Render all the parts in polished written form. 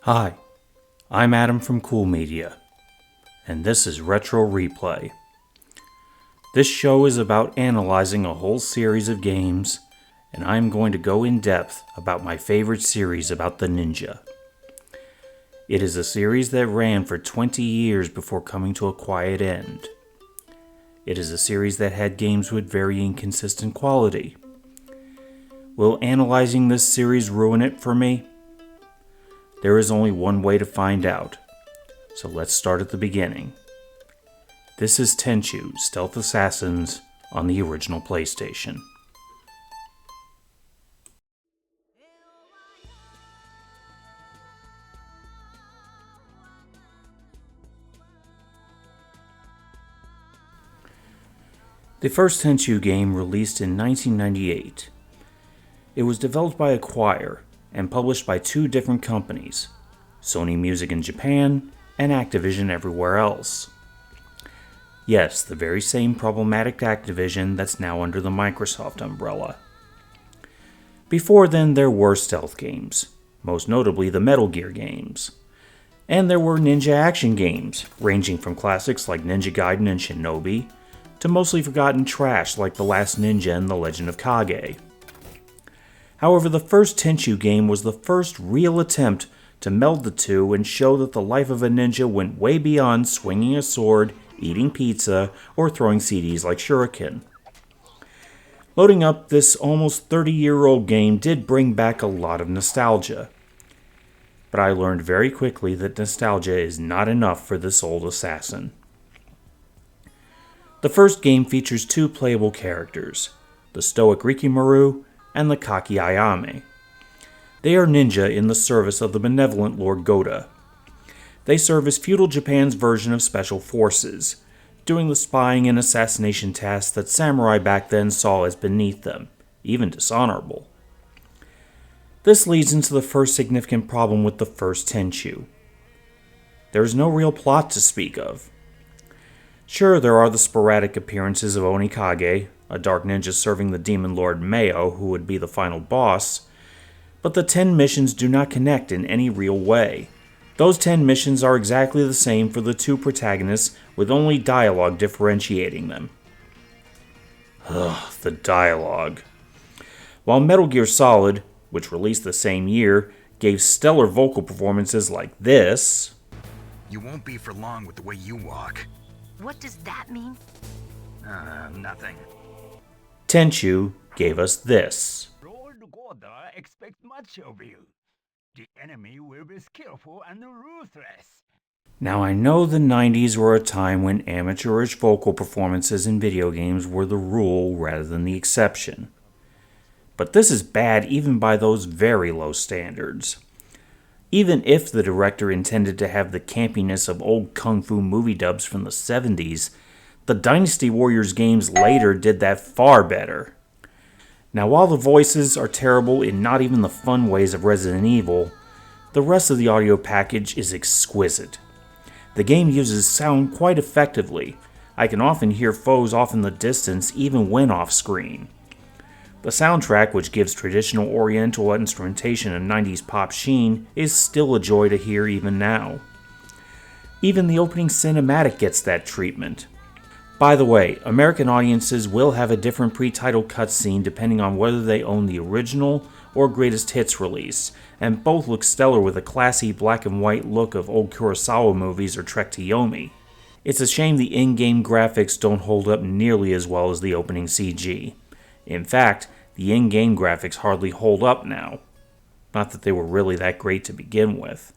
Hi, I'm Adam from Cool Media, and this is Retro Replay. This show is about analyzing a whole series of games, and I'm going to go in depth about my favorite series about the ninja. It is a series that ran for 20 years before coming to a quiet end. It is a series that had games with very inconsistent quality. Will analyzing this series ruin it for me? There is only one way to find out, so let's start at the beginning. This is Tenchu, Stealth Assassins, on the original PlayStation. The first Tenchu game released in 1998. It was developed by Acquire and published by two different companies, Sony Music in Japan and Activision everywhere else. Yes, the very same problematic Activision that's now under the Microsoft umbrella. Before then, there were stealth games, most notably the Metal Gear games. And there were ninja action games, ranging from classics like Ninja Gaiden and Shinobi, to mostly forgotten trash like The Last Ninja and The Legend of Kage. However, the first Tenchu game was the first real attempt to meld the two and show that the life of a ninja went way beyond swinging a sword, eating pizza, or throwing CDs like Shuriken. Loading up this almost 30-year-old game did bring back a lot of nostalgia. But I learned very quickly that nostalgia is not enough for this old assassin. The first game features two playable characters, the stoic Rikimaru and the cocky Ayame. They are ninja in the service of the benevolent Lord Goda. They serve as feudal Japan's version of special forces, doing the spying and assassination tasks that samurai back then saw as beneath them, even dishonorable. This leads into the first significant problem with the first Tenchu. There is no real plot to speak of. Sure, there are the sporadic appearances of Onikage, a dark ninja serving the demon lord Meo, who would be the final boss, but the 10 missions do not connect in any real way. Those 10 missions are exactly the same for the two protagonists, with only dialogue differentiating them. Ugh, the dialogue. While Metal Gear Solid, which released the same year, gave stellar vocal performances like this. You won't be for long with the way you walk. What does that mean? Nothing. Tenchu gave us this. Lord Goda expects much of you. The enemy will be skillful and ruthless. Now I know the 90s were a time when amateurish vocal performances in video games were the rule rather than the exception. But this is bad even by those very low standards. Even if the director intended to have the campiness of old kung fu movie dubs from the 70s, the Dynasty Warriors games later did that far better. Now while the voices are terrible in not even the fun ways of Resident Evil, the rest of the audio package is exquisite. The game uses sound quite effectively. I can often hear foes off in the distance even when off screen. The soundtrack, which gives traditional oriental instrumentation a 90s pop sheen, is still a joy to hear even now. Even the opening cinematic gets that treatment. By the way, American audiences will have a different pre-title cutscene depending on whether they own the original or greatest hits release, and both look stellar with a classy black and white look of old Kurosawa movies or Trek to Yomi. It's a shame the in-game graphics don't hold up nearly as well as the opening CG. In fact, the in-game graphics hardly hold up now. Not that they were really that great to begin with.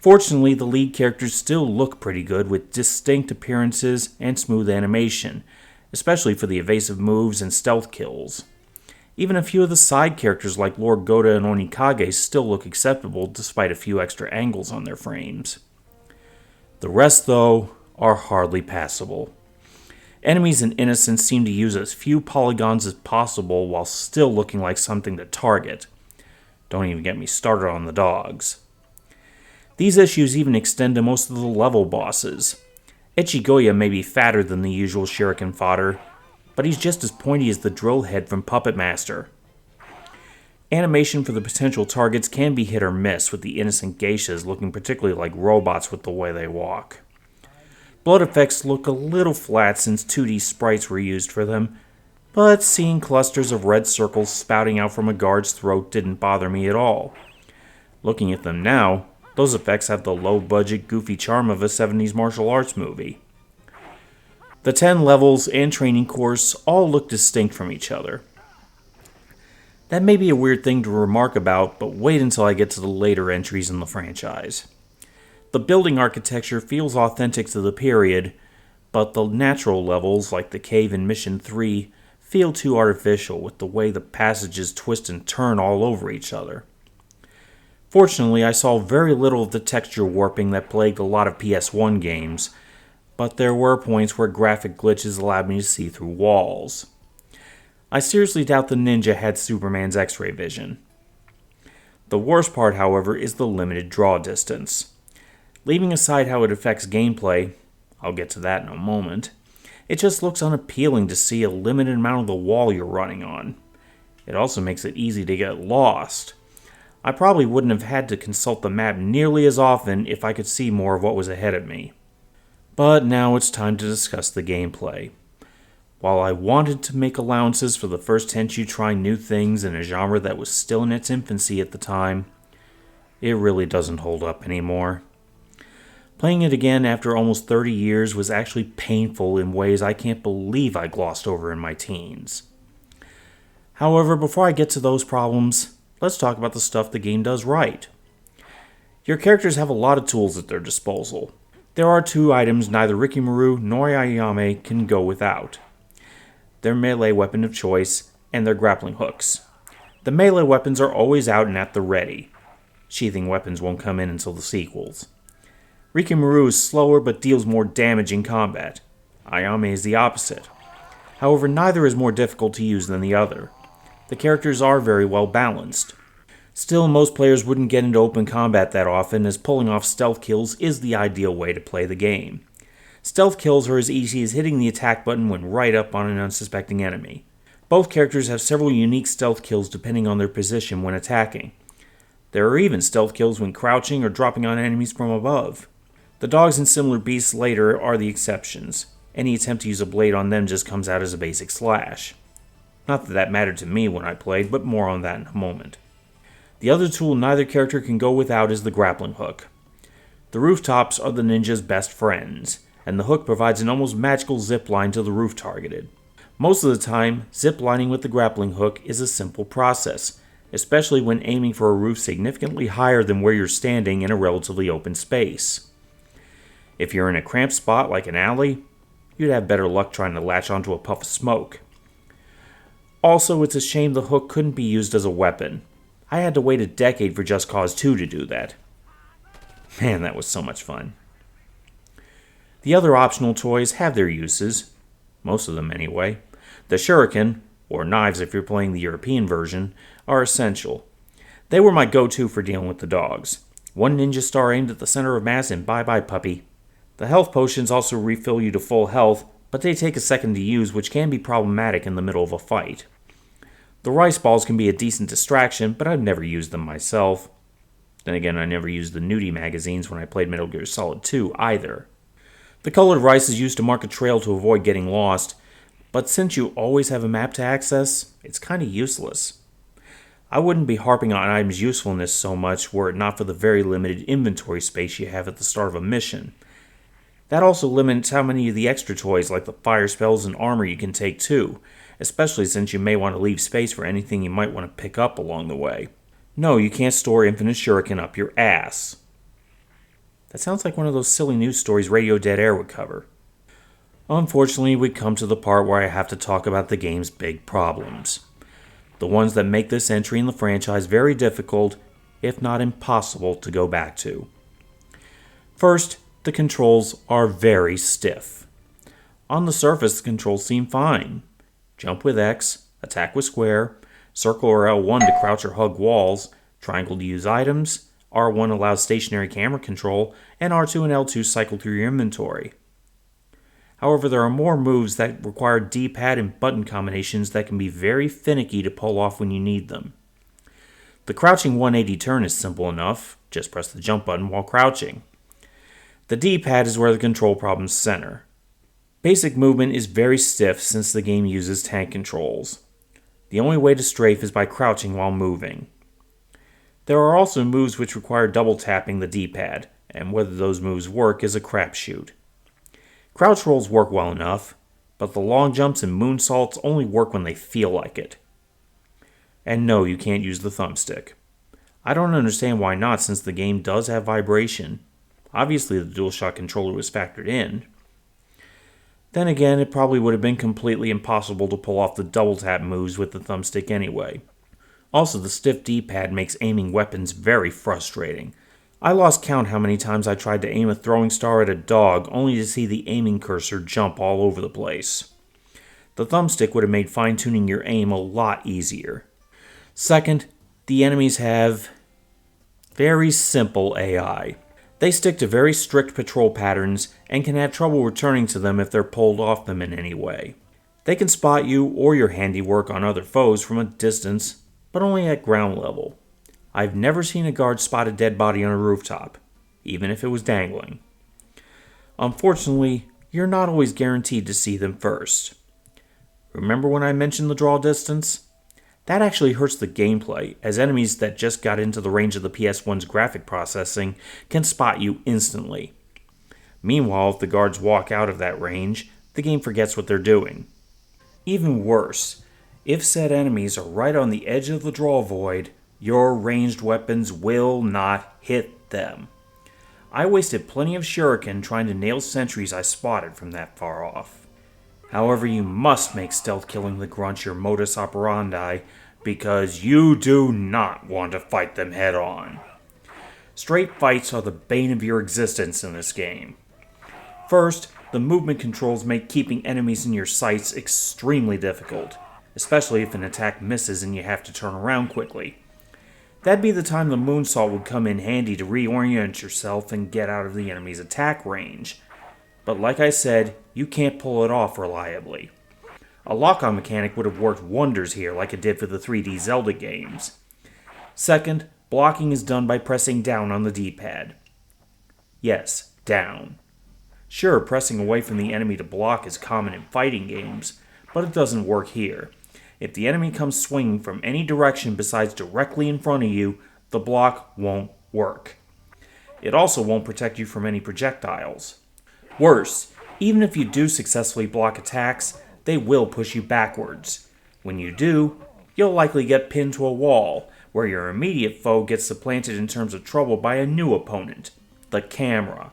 Fortunately, the lead characters still look pretty good with distinct appearances and smooth animation, especially for the evasive moves and stealth kills. Even a few of the side characters like Lord Goda and Onikage still look acceptable despite a few extra angles on their frames. The rest, though, are hardly passable. Enemies and innocents seem to use as few polygons as possible while still looking like something to target. Don't even get me started on the dogs. These issues even extend to most of the level bosses. Echigoya may be fatter than the usual shuriken fodder, but he's just as pointy as the drill head from Puppet Master. Animation for the potential targets can be hit or miss, with the innocent geishas looking particularly like robots with the way they walk. Blood effects look a little flat since 2D sprites were used for them, but seeing clusters of red circles spouting out from a guard's throat didn't bother me at all. Looking at them now, those effects have the low-budget, goofy charm of a 70s martial arts movie. The 10 levels and training course all look distinct from each other. That may be a weird thing to remark about, but wait until I get to the later entries in the franchise. The building architecture feels authentic to the period, but the natural levels, like the cave in Mission 3, feel too artificial with the way the passages twist and turn all over each other. Fortunately, I saw very little of the texture warping that plagued a lot of PS1 games, but there were points where graphic glitches allowed me to see through walls. I seriously doubt the ninja had Superman's X-ray vision. The worst part, however, is the limited draw distance. Leaving aside how it affects gameplay, I'll get to that in a moment, it just looks unappealing to see a limited amount of the wall you're running on. It also makes it easy to get lost. I probably wouldn't have had to consult the map nearly as often if I could see more of what was ahead of me. But now it's time to discuss the gameplay. While I wanted to make allowances for the first Tenchu trying new things in a genre that was still in its infancy at the time, it really doesn't hold up anymore. Playing it again after almost 30 years was actually painful in ways I can't believe I glossed over in my teens. However, before I get to those problems, let's talk about the stuff the game does right. Your characters have a lot of tools at their disposal. There are 2 items neither Rikimaru nor Ayame can go without. Their melee weapon of choice and their grappling hooks. The melee weapons are always out and at the ready. Sheathing weapons won't come in until the sequels. Rikimaru is slower but deals more damage in combat. Ayame is the opposite. However, neither is more difficult to use than the other. The characters are very well balanced. Still, most players wouldn't get into open combat that often, as pulling off stealth kills is the ideal way to play the game. Stealth kills are as easy as hitting the attack button when right up on an unsuspecting enemy. Both characters have several unique stealth kills depending on their position when attacking. There are even stealth kills when crouching or dropping on enemies from above. The dogs and similar beasts later are the exceptions. Any attempt to use a blade on them just comes out as a basic slash. Not that that mattered to me when I played, but more on that in a moment. The other tool neither character can go without is the grappling hook. The rooftops are the ninja's best friends, and the hook provides an almost magical zip line to the roof targeted. Most of the time, zip lining with the grappling hook is a simple process, especially when aiming for a roof significantly higher than where you're standing in a relatively open space. If you're in a cramped spot like an alley, you'd have better luck trying to latch onto a puff of smoke. Also, it's a shame the hook couldn't be used as a weapon. I had to wait a decade for Just Cause 2 to do that. Man, that was so much fun. The other optional toys have their uses. Most of them anyway. The shuriken, or knives if you're playing the European version, are essential. They were my go-to for dealing with the dogs. One ninja star aimed at the center of mass and bye-bye puppy. The health potions also refill you to full health, but they take a second to use, which can be problematic in the middle of a fight. The rice balls can be a decent distraction, but I've never used them myself. Then again, I never used the nudie magazines when I played Metal Gear Solid 2 either. The colored rice is used to mark a trail to avoid getting lost, but since you always have a map to access, it's kinda useless. I wouldn't be harping on items' usefulness so much were it not for the very limited inventory space you have at the start of a mission. That also limits how many of the extra toys like the fire spells and armor you can take too, especially since you may want to leave space for anything you might want to pick up along the way. No, you can't store infinite shuriken up your ass. That sounds like one of those silly news stories Radio Dead Air would cover. Unfortunately, we come to the part where I have to talk about the game's big problems. The ones that make this entry in the franchise very difficult, if not impossible, to go back to. First, the controls are very stiff. On the surface, the controls seem fine. Jump with X, attack with square, circle or L1 to crouch or hug walls, triangle to use items, R1 allows stationary camera control, and R2 and L2 cycle through your inventory. However, there are more moves that require D-pad and button combinations that can be very finicky to pull off when you need them. The crouching 180 turn is simple enough, just press the jump button while crouching. The D-pad is where the control problems center. Basic movement is very stiff since the game uses tank controls. The only way to strafe is by crouching while moving. There are also moves which require double tapping the D-pad, and whether those moves work is a crapshoot. Crouch rolls work well enough, but the long jumps and moonsaults only work when they feel like it. And no, you can't use the thumbstick. I don't understand why not, since the game does have vibration. Obviously the DualShock controller was factored in. Then again, it probably would have been completely impossible to pull off the double tap moves with the thumbstick anyway. Also, the stiff D-pad makes aiming weapons very frustrating. I lost count how many times I tried to aim a throwing star at a dog only to see the aiming cursor jump all over the place. The thumbstick would have made fine-tuning your aim a lot easier. Second, the enemies have very simple AI. They stick to very strict patrol patterns and can have trouble returning to them if they're pulled off them in any way. They can spot you or your handiwork on other foes from a distance, but only at ground level. I've never seen a guard spot a dead body on a rooftop, even if it was dangling. Unfortunately, you're not always guaranteed to see them first. Remember when I mentioned the draw distance? That actually hurts the gameplay, as enemies that just got into the range of the PS1's graphic processing can spot you instantly. Meanwhile, if the guards walk out of that range, the game forgets what they're doing. Even worse, if said enemies are right on the edge of the draw void, your ranged weapons will not hit them. I wasted plenty of shuriken trying to nail sentries I spotted from that far off. However, you must make stealth killing the grunts your modus operandi, because you do not want to fight them head on. Straight fights are the bane of your existence in this game. First, the movement controls make keeping enemies in your sights extremely difficult, especially if an attack misses and you have to turn around quickly. That'd be the time the moonsault would come in handy to reorient yourself and get out of the enemy's attack range. But like I said, you can't pull it off reliably. A lock-on mechanic would have worked wonders here like it did for the 3D Zelda games. Second, blocking is done by pressing down on the D-pad. Yes, down. Sure, pressing away from the enemy to block is common in fighting games, but it doesn't work here. If the enemy comes swinging from any direction besides directly in front of you, the block won't work. It also won't protect you from any projectiles. Worse, even if you do successfully block attacks, they will push you backwards. When you do, you'll likely get pinned to a wall, where your immediate foe gets supplanted in terms of trouble by a new opponent, the camera.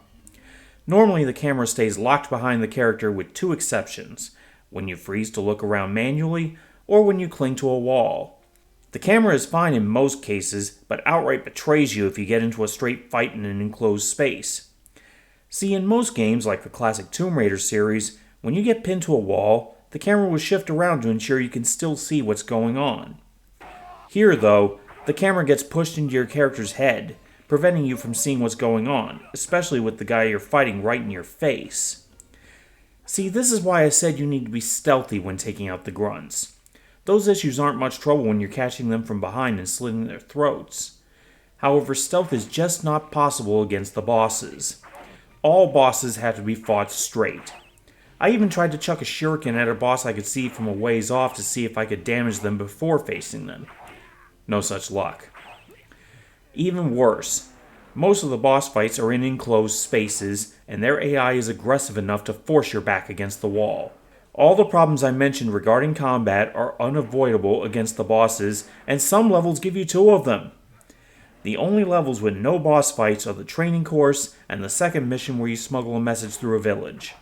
Normally the camera stays locked behind the character with two exceptions, when you freeze to look around manually, or when you cling to a wall. The camera is fine in most cases, but outright betrays you if you get into a straight fight in an enclosed space. See, in most games, like the classic Tomb Raider series, when you get pinned to a wall, the camera will shift around to ensure you can still see what's going on. Here, though, the camera gets pushed into your character's head, preventing you from seeing what's going on, especially with the guy you're fighting right in your face. See, this is why I said you need to be stealthy when taking out the grunts. Those issues aren't much trouble when you're catching them from behind and slitting their throats. However, stealth is just not possible against the bosses. All bosses have to be fought straight. I even tried to chuck a shuriken at a boss I could see from a ways off to see if I could damage them before facing them. No such luck. Even worse, most of the boss fights are in enclosed spaces, and their AI is aggressive enough to force your back against the wall. All the problems I mentioned regarding combat are unavoidable against the bosses, and some levels give you two of them. The only levels with no boss fights are the training course and the second mission where you smuggle a message through a village.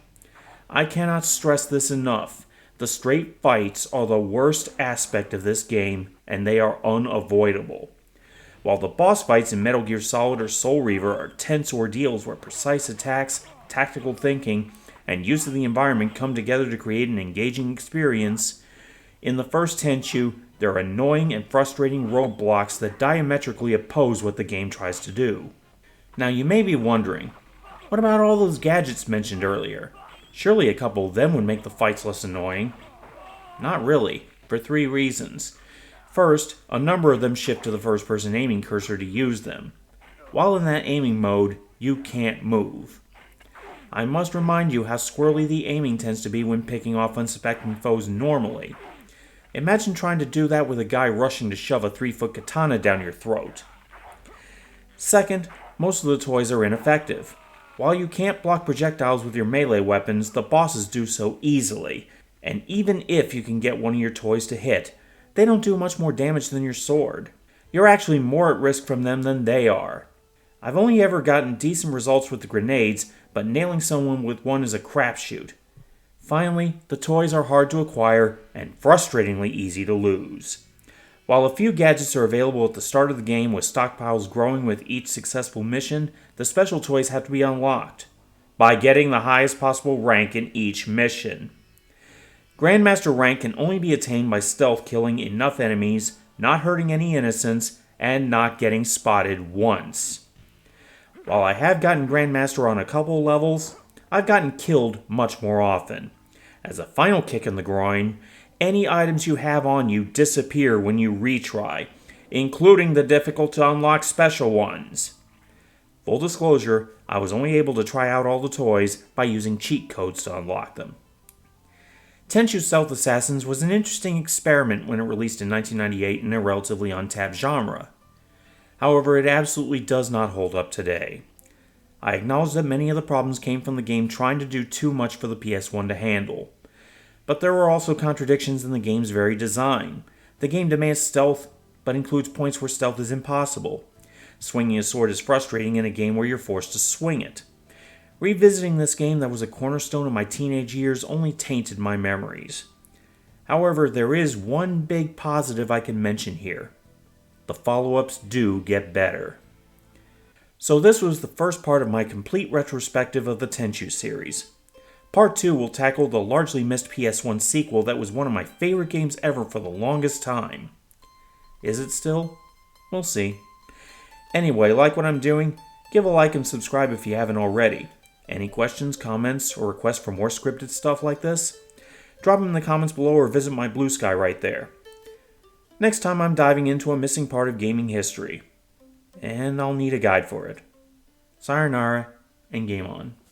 I cannot stress this enough. The straight fights are the worst aspect of this game, and they are unavoidable. While the boss fights in Metal Gear Solid or Soul Reaver are tense ordeals where precise attacks, tactical thinking, and use of the environment come together to create an engaging experience, in the first Tenchu, there are annoying and frustrating roadblocks that diametrically oppose what the game tries to do. Now you may be wondering, what about all those gadgets mentioned earlier? Surely a couple of them would make the fights less annoying. Not really, for three reasons. First, a number of them shift to the first-person aiming cursor to use them. While in that aiming mode, you can't move. I must remind you how squirrely the aiming tends to be when picking off unsuspecting foes normally. Imagine trying to do that with a guy rushing to shove a 3-foot katana down your throat. Second, most of the toys are ineffective. While you can't block projectiles with your melee weapons, the bosses do so easily, and even if you can get one of your toys to hit, they don't do much more damage than your sword. You're actually more at risk from them than they are. I've only ever gotten decent results with the grenades, but nailing someone with one is a crapshoot. Finally, the toys are hard to acquire and frustratingly easy to lose. While a few gadgets are available at the start of the game with stockpiles growing with each successful mission, the special toys have to be unlocked by getting the highest possible rank in each mission. Grandmaster rank can only be attained by stealth killing enough enemies, not hurting any innocents, and not getting spotted once. While I have gotten Grandmaster on a couple levels, I've gotten killed much more often. As a final kick in the groin, any items you have on you disappear when you retry, including the difficult to unlock special ones. Full disclosure, I was only able to try out all the toys by using cheat codes to unlock them. Tenchu Stealth Assassins was an interesting experiment when it released in 1998 in a relatively untapped genre. However, it absolutely does not hold up today. I acknowledge that many of the problems came from the game trying to do too much for the PS1 to handle. But there were also contradictions in the game's very design. The game demands stealth, but includes points where stealth is impossible. Swinging a sword is frustrating in a game where you're forced to swing it. Revisiting this game that was a cornerstone of my teenage years only tainted my memories. However, there is one big positive I can mention here. The follow-ups do get better. So this was the first part of my complete retrospective of the Tenchu series. Part 2 will tackle the largely missed PS1 sequel that was one of my favorite games ever for the longest time. Is it still? We'll see. Anyway, like what I'm doing? Give a like and subscribe if you haven't already. Any questions, comments, or requests for more scripted stuff like this? Drop them in the comments below or visit my Blue Sky right there. Next time I'm diving into a missing part of gaming history. And I'll need a guide for it. Sayonara, and game on.